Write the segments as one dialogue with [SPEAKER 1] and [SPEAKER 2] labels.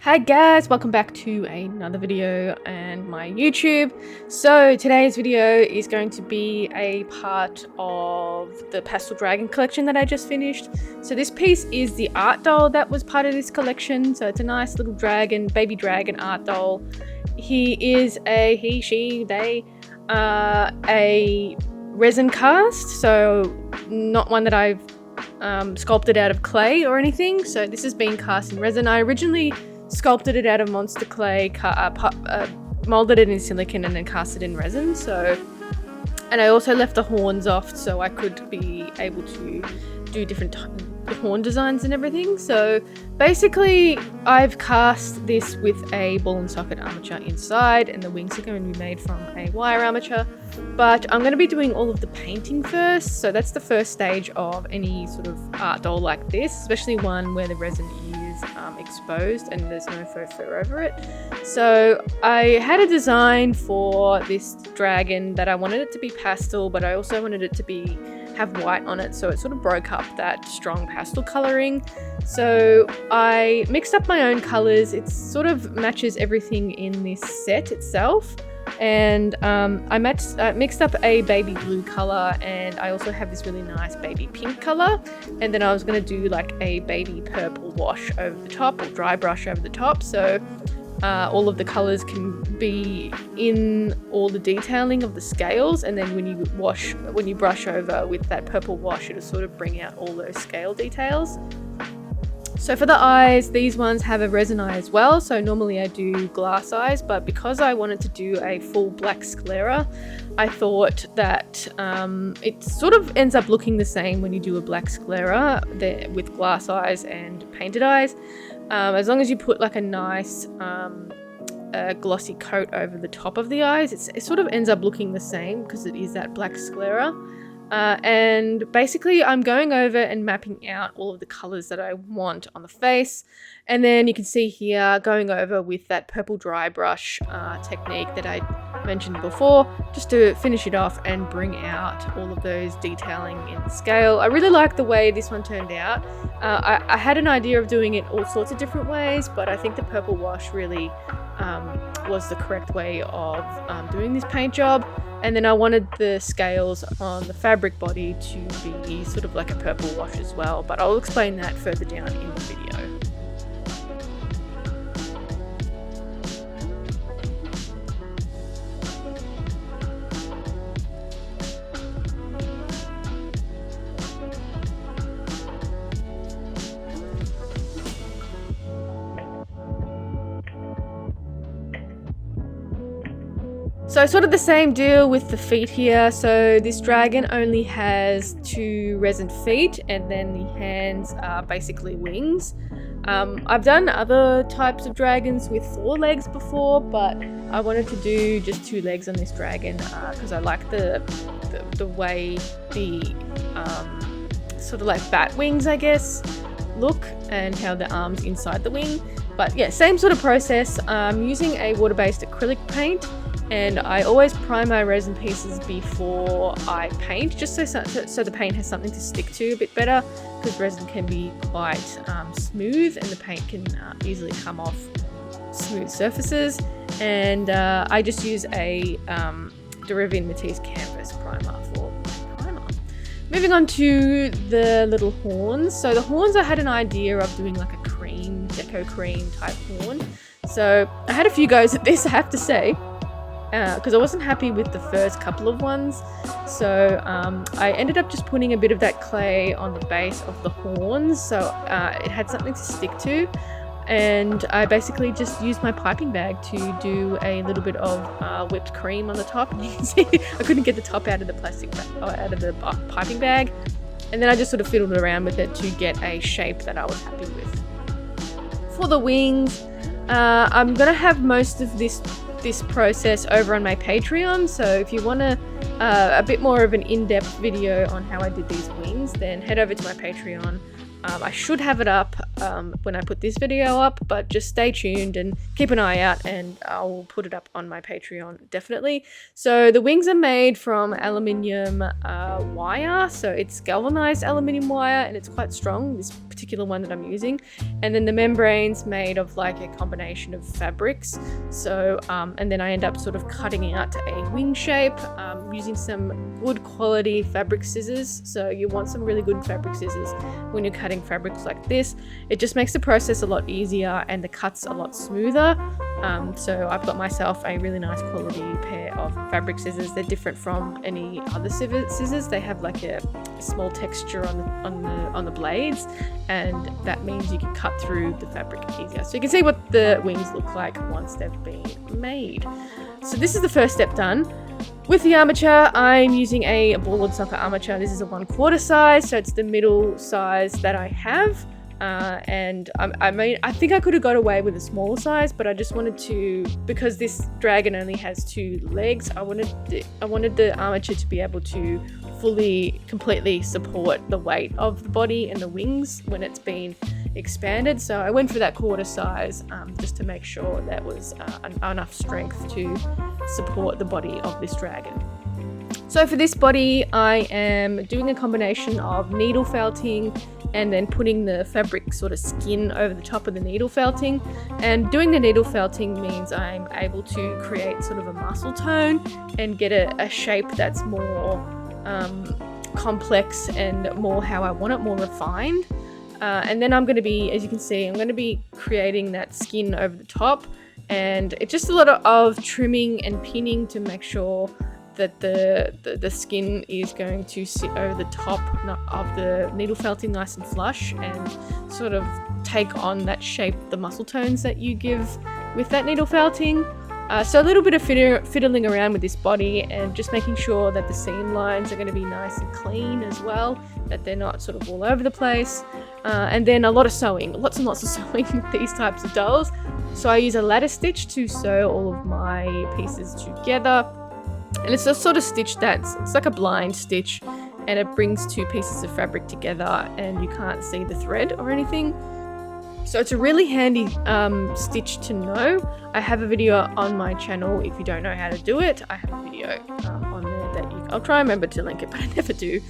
[SPEAKER 1] Hi guys, welcome back to another video and my YouTube. So today's video is going to be a part of the Pastel Dragon collection that I just finished. So this piece is the art doll that was part of this collection. So it's a nice little dragon, baby dragon art doll. They a resin cast, so not one that I've sculpted out of clay or anything. So this has been cast in resin. I originally sculpted it out of monster clay, molded it in silicone and then cast it in resin. And I also left the horns off so I could be able to do different horn designs and everything. So basically I've cast this with a ball and socket armature inside, and the wings are going to be made from a wire armature, but I'm going to be doing all of the painting first. So that's the first stage of any sort of art doll like this, especially one where the resin is exposed and there's no faux fur over it. So I had a design for this dragon that I wanted it to be pastel, but I also wanted it to have white on it, so it sort of broke up that strong pastel coloring. So I mixed up my own colors. It sort of matches everything in this set itself. And I mixed up a baby blue color, and I also have this really nice baby pink color, and then I was going to do like a baby purple wash over the top, or dry brush over the top, so all of the colors can be in all the detailing of the scales, and then when you brush over with that purple wash, it'll sort of bring out all those scale details. So for the eyes, these ones have a resin eye as well. So normally I do glass eyes, but because I wanted to do a full black sclera, I thought that it sort of ends up looking the same when you do a black sclera with glass eyes and painted eyes. As long as you put like a nice glossy coat over the top of the eyes, it sort of ends up looking the same because it is that black sclera. And basically I'm going over and mapping out all of the colors that I want on the face, and then you can see here going over with that purple dry brush technique that I mentioned before, just to finish it off and bring out all of those detailing in the scale. I really like the way this one turned out. I had an idea of doing it all sorts of different ways, but I think the purple wash really was the correct way of doing this paint job. And then I wanted the scales on the fabric body to be sort of like a purple wash as well, but I'll explain that further down in the video. So sort of the same deal with the feet here. So this dragon only has 2 resin feet, and then the hands are basically wings. I've done other types of dragons with 4 legs before, but I wanted to do just 2 legs on this dragon because I like the way the sort of like bat wings, I guess, look, and how the arms inside the wing. But yeah, same sort of process. I'm using a water-based acrylic paint, and I always prime my resin pieces before I paint, just so the paint has something to stick to a bit better, because resin can be quite smooth and the paint can easily come off smooth surfaces. And I just use a Derivian Matisse canvas primer for primer. Moving on to the little horns. So the horns, I had an idea of doing like a deco cream type horn. So I had a few goes at this, I have to say, because I wasn't happy with the first couple of ones. So I ended up just putting a bit of that clay on the base of the horns, so it had something to stick to. And I basically just used my piping bag to do a little bit of whipped cream on the top. And you can see I couldn't get the top out of the out of the piping bag, and then I just sort of fiddled around with it to get a shape that I was happy with. For the wings, I'm gonna have most of this process over on my Patreon, so if you want a bit more of an in-depth video on how I did these wings, then head over to my Patreon. I should have it up when I put this video up, but just stay tuned and keep an eye out, and I'll put it up on my Patreon definitely. So the wings are made from aluminium wire, so it's galvanized aluminium wire, and it's quite strong, this particular one that I'm using. And then the membrane's made of like a combination of fabrics. So and then I end up sort of cutting out a wing shape using some good quality fabric scissors. So you want some really good fabric scissors when you're cutting fabrics like this. It just makes the process a lot easier and the cuts a lot smoother. So I've got myself a really nice quality pair of fabric scissors. They're different from any other scissors. They have like a small texture on the blades, and that means you can cut through the fabric easier. So you can see what the wings look like once they've been made. So this is the first step done. With the armature, I'm using a ball and socket armature. This is a 1/4 size, so it's the middle size that I have. And I mean, I think I could have got away with a smaller size, but I just wanted to, because this dragon only has 2 legs, I wanted the armature to be able to completely support the weight of the body and the wings when it's been expanded. So I went for that 1/4 size just to make sure that was enough strength to support the body of this dragon. So for this body, I am doing a combination of needle felting and then putting the fabric sort of skin over the top of the needle felting. And doing the needle felting means I'm able to create sort of a muscle tone and get a shape that's more complex and more how I want it, more refined. And then I'm going to be, as you can see, I'm going to be creating that skin over the top, and it's just a lot of trimming and pinning to make sure that the skin is going to sit over the top of the needle felting nice and flush and sort of take on that shape, the muscle tones that you give with that needle felting. So a little bit of fiddling around with this body and just making sure that the seam lines are going to be nice and clean as well, that they're not sort of all over the place. And then a lot of sewing, lots and lots of sewing with these types of dolls. So I use a lattice stitch to sew all of my pieces together. And it's a sort of stitch it's like a blind stitch, and it brings 2 pieces of fabric together and you can't see the thread or anything. So it's a really handy stitch to know. I have a video on my channel if you don't know how to do it. I have a video on there that I'll try and remember to link it, but I never do.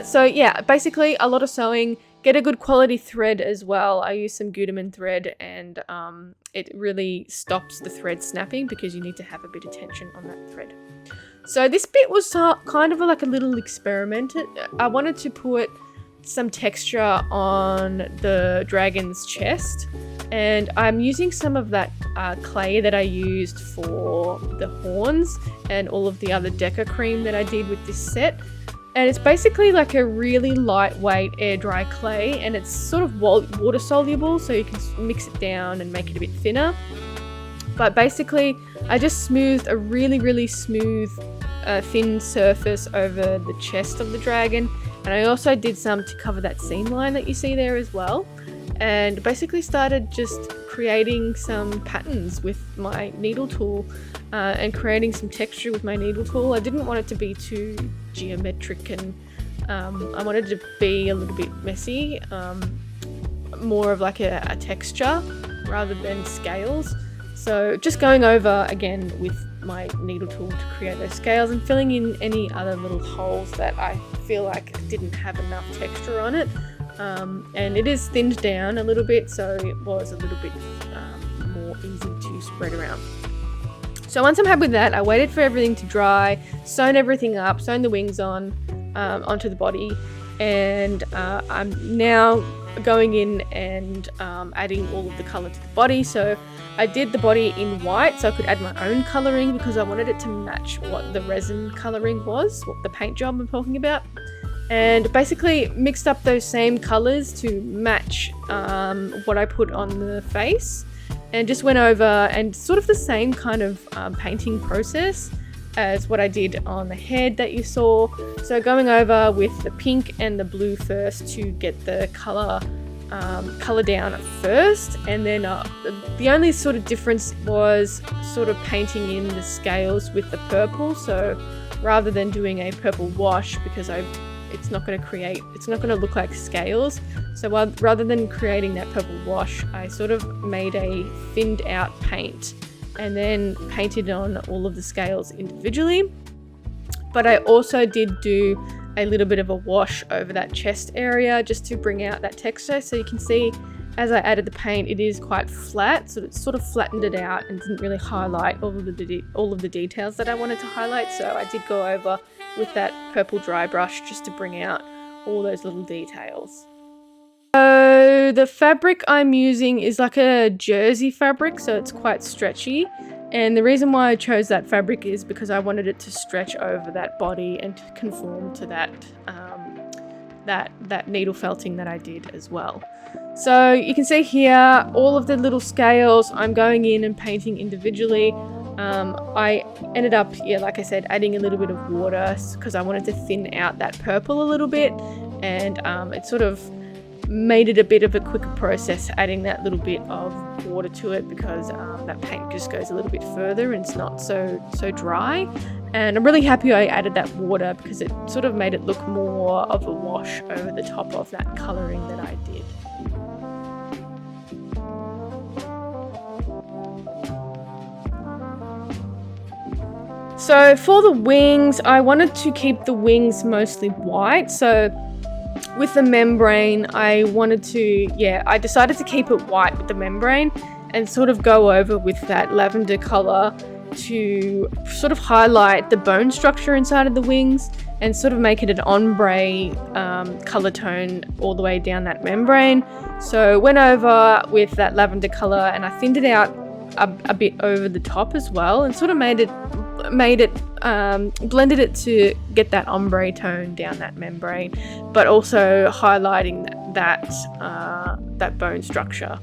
[SPEAKER 1] So yeah, basically a lot of sewing. Get a good quality thread as well. I use some Gutermann thread, and it really stops the thread snapping because you need to have a bit of tension on that thread. So this bit was kind of like a little experiment. I wanted to put some texture on the dragon's chest, and I'm using some of that clay that I used for the horns and all of the other Deca cream that I did with this set. And it's basically like a really lightweight air dry clay, and it's sort of water soluble, so you can mix it down and make it a bit thinner. But basically I just smoothed a really smooth thin surface over the chest of the dragon, and I also did some to cover that seam line that you see there as well, and basically started just creating some patterns with my needle tool and creating some texture with my needle tool. I didn't want it to be too geometric, and I wanted it to be a little bit messy, more of like a texture rather than scales. So just going over again with my needle tool to create those scales and filling in any other little holes that I feel like didn't have enough texture on it. And it is thinned down a little bit, so it was a little bit more easy to spread around. So once I'm happy with that, I waited for everything to dry, sewn everything up, sewn the wings onto the body, and I'm now going in and adding all of the colour to the body. So I did the body in white so I could add my own colouring because I wanted it to match what the resin colouring was, what the paint job I'm talking about. And basically mixed up those same colours to match what I put on the face, and just went over and sort of the same kind of painting process as what I did on the head that you saw. So going over with the pink and the blue first to get the colour down first, and then the only sort of difference was sort of painting in the scales with the purple. So rather than doing a purple wash, because I it's not going to look like scales. So rather than creating that purple wash, I sort of made a thinned out paint and then painted on all of the scales individually. But I also did do a little bit of a wash over that chest area just to bring out that texture. So you can see as I added the paint, it is quite flat, so it sort of flattened it out and didn't really highlight all of the details that I wanted to highlight. So I did go over with that purple dry brush just to bring out all those little details. So the fabric I'm using is like a jersey fabric, so it's quite stretchy. And the reason why I chose that fabric is because I wanted it to stretch over that body and to conform to that that needle felting that I did as well. So you can see here all of the little scales I'm going in and painting individually. I ended up, like I said, adding a little bit of water because I wanted to thin out that purple a little bit, and it sort of made it a bit of a quicker process adding that little bit of water to it, because that paint just goes a little bit further and it's not so dry. And I'm really happy I added that water because it sort of made it look more of a wash over the top of that colouring that I did. So for the wings, I wanted to keep the wings mostly white. So with the membrane, I decided to keep it white with the membrane and sort of go over with that lavender colour to sort of highlight the bone structure inside of the wings and sort of make it an ombre colour tone all the way down that membrane. So went over with that lavender colour and I thinned it out a bit over the top as well, and sort of blended it to get that ombre tone down that membrane, but also highlighting that bone structure.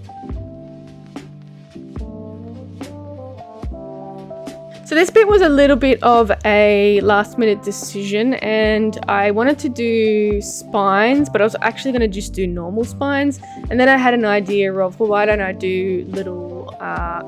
[SPEAKER 1] So this bit was a little bit of a last minute decision, and I wanted to do spines, but I was actually going to just do normal spines. And then I had an idea of, well, why don't I do little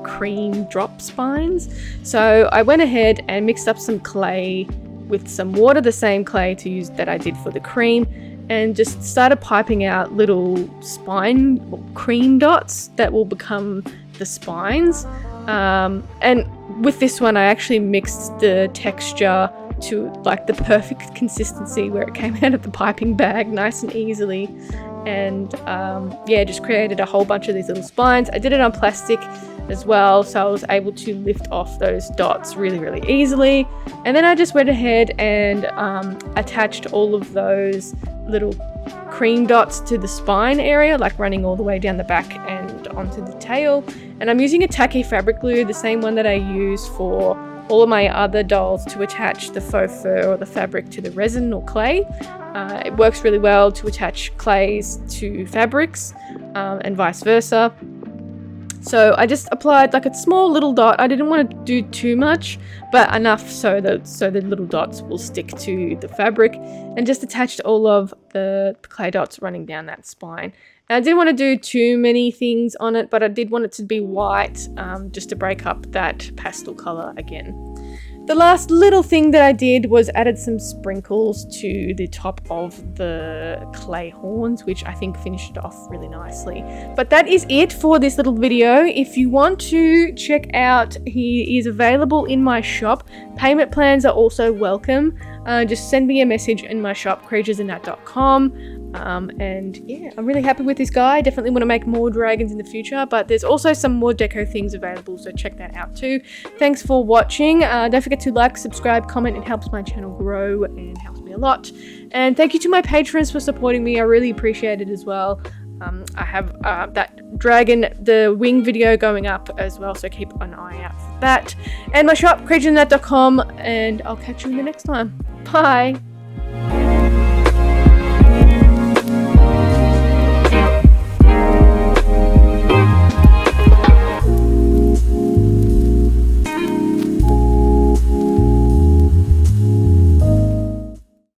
[SPEAKER 1] cream drop spines? So I went ahead and mixed up some clay with some water, the same clay to use that I did for the cream, and just started piping out little spine cream dots that will become the spines. And with this one, I actually mixed the texture to like the perfect consistency where it came out of the piping bag nice and easily, and just created a whole bunch of these little spines. I did it on plastic as well, so I was able to lift off those dots really, really easily. And then I just went ahead and attached all of those little cream dots to the spine area, like running all the way down the back and onto the tail. And I'm using a tacky fabric glue, the same one that I use for all of my other dolls to attach the faux fur or the fabric to the resin or clay. It works really well to attach clays to fabrics and vice versa. So I just applied like a small little dot. I didn't want to do too much, but enough so the little dots will stick to the fabric, and just attached all of the clay dots running down that spine. And I didn't want to do too many things on it, but I did want it to be white, just to break up that pastel color again. The last little thing that I did was added some sprinkles to the top of the clay horns, which I think finished it off really nicely. But that is it for this little video. If you want to check out, he is available in my shop. Payment plans are also welcome. Just send me a message in my shop, creaturesinat.com. And yeah, I'm really happy with this guy. Definitely want to make more dragons in the future, but there's also some more deco things available, so check that out too. Thanks for watching. Don't forget to like, subscribe, comment. It helps my channel grow and helps me a lot. And thank you to my patrons for supporting me. I really appreciate it as well. I have that dragon, the wing video going up as well, so keep an eye out for that. And my shop, creaturesinat.com, and I'll catch you in the next time. Bye!